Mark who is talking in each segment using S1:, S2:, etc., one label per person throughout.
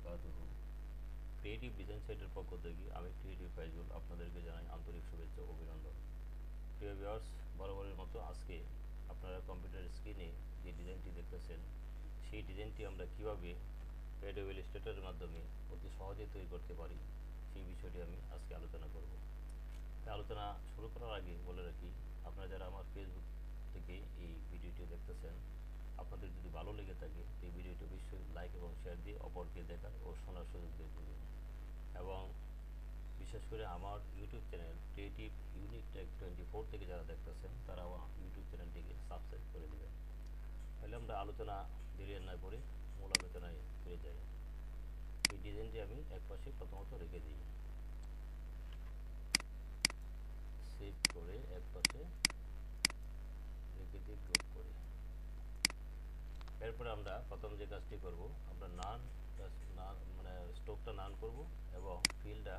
S1: বারাকাতুহু। Creative design সাইটের পক্ষ থেকে আমি ক্রিয়েটিভ ফাইজুল আপনাদেরকে জানাই আন্তরিক শুভেচ্ছা ও অভিনন্দন। প্রিয় ভিউয়ার্স, বরাবরের মতো আজকে আপনারা কম্পিউটার স্ক্রিনে যে ডিজাইনটি দেখতেছেন সেই ডিজাইনটি আমরা কিভাবে অ্যাডোব ইলাস্ট্রেটরের মাধ্যমে অতি সহজে তৈরি করতে পারি সেই বিষয়টি আমি আজকে আলোচনা করব। তাই আলোচনা শুরু করার আগে বলে রাখি, আপনারা যারা আমার ফেসবুক থেকে এই ভিডিওটি দেখতেছেন, আপনাদের যদি ভালো লেগে থাকে এই ভিডিওটি অবশ্যই লাইক এবং শেয়ার দিয়ে অপরকে দেখার ও শোনার সুযোগ দিয়ে দেবেন। এবং বিশেষ করে আমার YouTube channel creative unique take 24 থেকে যারা দেখতেছেন তারা আমার ইউটিউব চ্যানেলটিকে সাবস্ক্রাইব করে দেবেন। তাহলে আমরা আলোচনা দেরি না করে মূল আলোচনায় ফিরে যাই। এই ডিজাইনটি আমি একপাশে প্রথমত রেখে দিই, সেভ করে একপাশে রেখে দিয়ে গ্রুপ করি। এরপরে আমরা প্রথম যে কাজটি করব, আমরা নান মানে স্ট্রোকটা নান করব এবং ফিলটা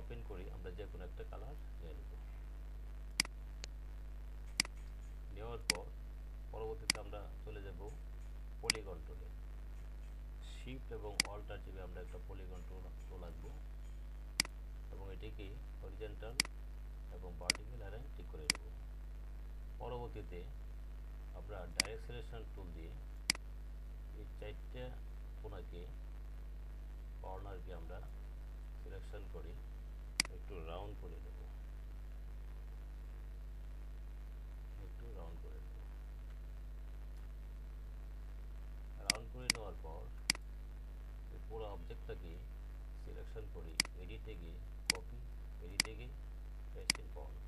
S1: ওপেন করি। আমরা যে কোনো একটা কালার নিয়ে নেব। নেওয়ার পর পরবর্তীতে আমরা চলে যাব পলিগন টুলে। শিফট এবং অল্টার চেপে আমরা একটা পলিগন টুল আঁকবো এবং এটিকে হরিজন্টাল এবং ভার্টিক্যাল অ্যালাইন ঠিক করে নেব। পরবর্তীতে আমরা ডাইরেক্ট সিলেকশন টুল দিয়ে এই চারটা কোণাকে কর্নারকে আমরা সিলেকশন করে একটু রাউন্ড করে নেব। রাউন্ড করে নেওয়ার পর এই পুরো অবজেক্টটাকে সিলেকশন করি, এডিট থেকে কপি, এডিট থেকে পেস্ট ইন পয়েন্ট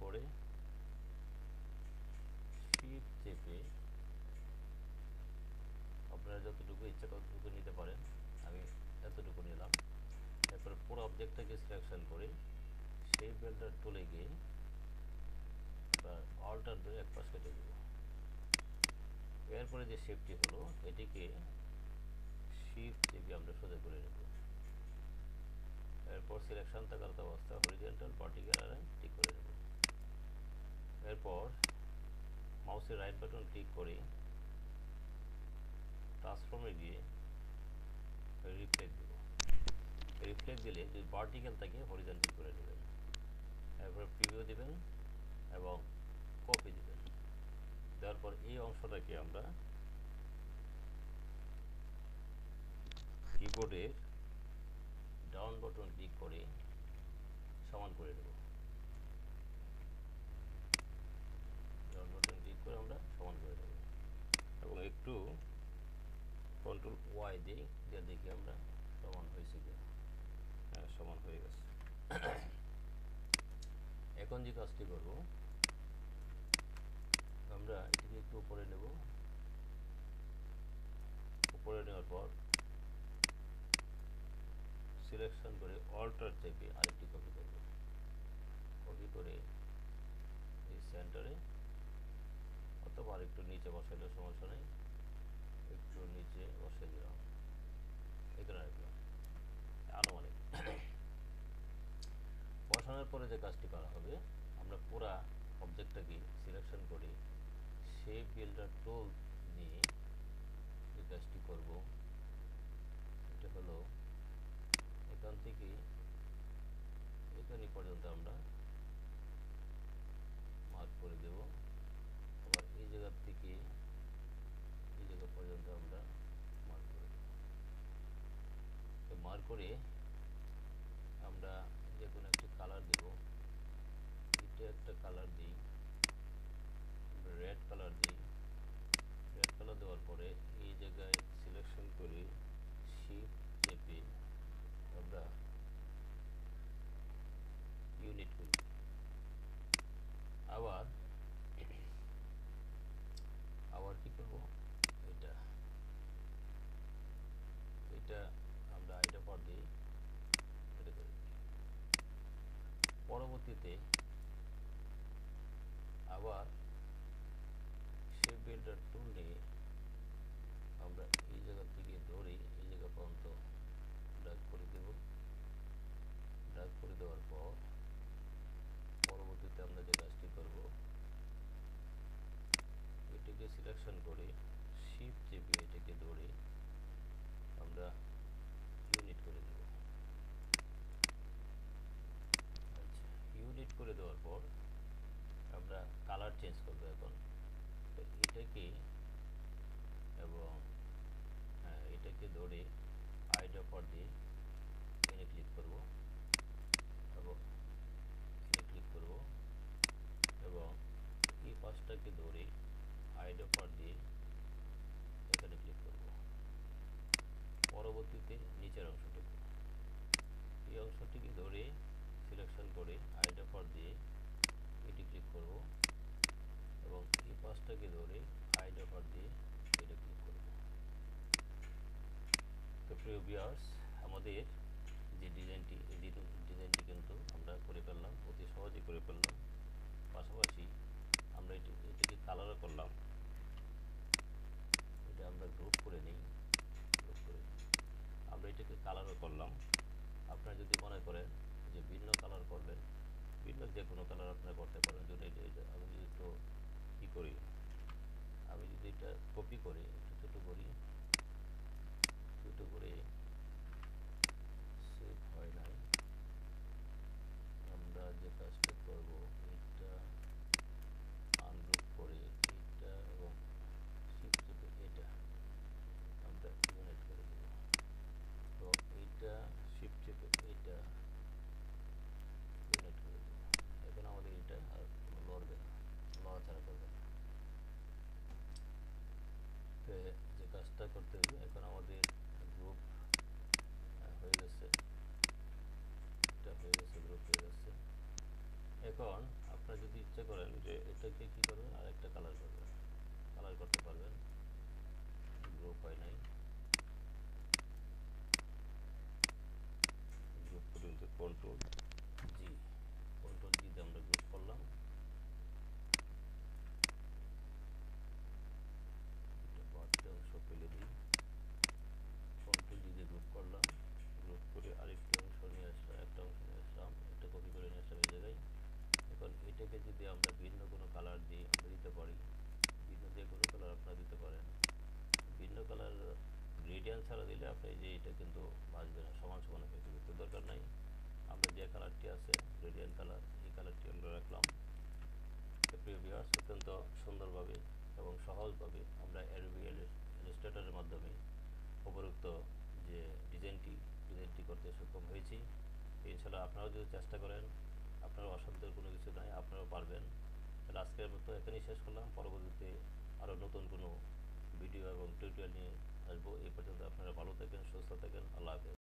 S1: করে শিফট চেপে আপনারা যতটুকু ইচ্ছা ততটুকু নিতে পারেন, আমি এতটুকু নিলাম। এরপরে পুরো অবজেক্টটাকে সিলেকশন করে সেই বেলটা তুলে গিয়ে অল্টার ধরে এক পাশ কেটে দেব। এরপরে যে শেপটি হলো এটিকে শিফট চেপে আমরা সোজা করে নেব। এরপর সিলেকশন থাকার অবস্থা হরিজন্টাল ভার্টিক্যাল অ্যালাইন ঠিক করে নেব। এরপর মাউসের রাইট বাটন ক্লিক করে ট্রান্সফর্মে গিয়ে রিফ্লেক্ট দেব। রিফ্লেক্ট দিলে যদি ভার্টিক্যাল থাকে হরিজন্টাল করে নেবেন। এরপর প্রিভিউ দেবেন এবং কপি দেবেন। দেওয়ার পর এই অংশটাকে আমরা কিবোর্ডের ডাউন বাটন ক্লিক করে সমান করে দেব। ডাউন বাটন ক্লিক করে আমরা সমান করে দেব এবং একটু কন্ট্রোল ওয়াই দিই, দিয়ে দেখি আমরা সমান হয়েছে কিনা। হ্যাঁ, সমান হয়ে গেছে। এখন যে কাজটি করব, আমরা এটিকে একটু উপরে নেব। উপরে নেওয়ার পর সিলেকশন করে অল্টার চেপে আরেকটি কপি করব। কপি করে এই সেন্টারে অথবা আরেকটু নিচে বসাইলেও সমস্যা নেই, একটু নিচে বসিয়ে দিলাম, এখানে রাখলাম আনুমানিক। বসানোর পরে যে কাজটি করা হবে, আমরা পুরা অবজেক্টটাকে সিলেকশন করে শেপ বিল্ডার টুল নিয়ে যে কাজটি করব, এটা হলো এখান থেকে এখানে পর্যন্ত আমরা মার্ক করে দেব। আবার এই জায়গা থেকে এই জায়গা পর্যন্ত আমরা মার্ক করে দেব। মার্ক করে আমরা যে কোনো একটা কালার দেব। এটা একটা কালার দিই, রেড কালার দিই। রেড কালার দেওয়ার পরে এই জায়গায় সিলেকশন করে শিফট চেপে আমরা ইউনিট করি। আবার কি করব, এটা আমরা আইডা পর দিই, এটা করে দিই। পরবর্তীতে আবার শেপ বিল্ডার টুল নিয়ে আমরা এই জায়গা থেকে ধরে এই জায়গা পর্যন্ত ড্র্যাগ করে দেব। ড্র্যাগ করে দেওয়ার পর পরবর্তীতে আমরা যে কাজটি করব, এটিকে সিলেকশন করে শিফট চেপে এটাকে ধরে ধরে আইড্রপার দিয়ে এনে ক্লিক করব এবং এনে ক্লিক করব এবং এই পাশটাকে ধরে আইড্রপার দিয়ে এখানে ক্লিক করব। পরবর্তীতে নিচের অংশটুকু, এই অংশটিকে ধরে সিলেকশন করে আইড্রপার দিয়ে এটি ক্লিক করব এবং এই পাশটাকে ধরে আইড্রপার দিয়ে এটা ক্লিক করব। তো প্রিয় ভিউয়ার্স, আমাদের যে ডিজাইনটি, এই ডিজাইনটি কিন্তু আমরা করে ফেললাম, অতি সহজে করে ফেললাম। পাশাপাশি আমরা এটিকে কালারও করলাম। এটা আমরা গ্রুপ করে নিই, গ্রুপ করে আমরা এটাকে কালারও করলাম। আপনারা যদি মনে করেন যে ভিন্ন কালার করবেন, ভিন্ন যে কোনো কালার আপনারা করতে পারেন। যদি এটা আমি যদি একটু কী করি, আমি যদি এটা কপি করি, একটু ছোটো করি, ছোটো করে সেভ হয় নাই, আমরা যে কাজটা করব এটা আনগ্রুপ করে এটা এবং শিফট চেপে এটা আমরা ইউনাইট করে দেব। তো এইটা শিফট চেপে এটা ইউনাইট করে দেব। এখন আমাদের এটা আর কোনো লড়বে না, লড়াছাড়া করবে না। তো যে কাজটা করতে হবে, এখন আমাদের গ্রুপ হয়ে গেছে, এটা হয়ে গেছে, গ্রুপ হয়ে গেছে। এখন আপনারা যদি ইচ্ছা করেন যে এটাকে কী করবেন, আর একটা কালার করবেন, কালার করতে পারবেন। গ্রুপ হয় নাই, গ্রুপ পর্যন্ত কন্ট্রোল জি, কন্ট্রোল জি দিয়ে আমরা গ্রুপ করলাম। এটা বাড়তি অংশ ফেলে দিই, কন্ট্রোল জি দিয়ে গ্রুপ করলাম। গ্রুপ করে আরেকটি অংশ নিয়ে আসলাম, একটা অংশ নিয়ে আসলাম, এটা কপি করে নিয়ে আসলাম এই জায়গায়। এখন এটাকে যদি আমরা ভিন্ন কোনো কালার দিয়ে আমরা দিতে পারি, ভিন্ন যে কোনো কালার আপনারা দিতে পারেন। ভিন্ন কালার গ্রেডিয়েন্ট ছাড়া দিলে আপনি যে এটা কিন্তু বাঁচবে না, সমান সমান হয়ে যাবে। তো দরকার নাই, আমরা যে কালারটি আছে গ্রেডিয়েন্ট কালার, এই কালারটি আমরা রাখলাম। প্রিয় ভিউয়ার্স, অত্যন্ত সুন্দরভাবে এবং সহজভাবে আমরা অ্যাডোবি ইলাস্ট্রেটরের মাধ্যমে উপরোক্ত যে ডিজাইনটি করতে সক্ষম হয়েছি। ইনশাআল্লাহ আপনারাও যদি চেষ্টা করেন, আপনার অসাধ্যের কোনো কিছু নাই, আপনারাও পারবেন। তাহলে আজকের মতো এখানেই শেষ করলাম। পরবর্তীতে আরও নতুন কোনো ভিডিও এবং টিউটোরিয়াল নিয়ে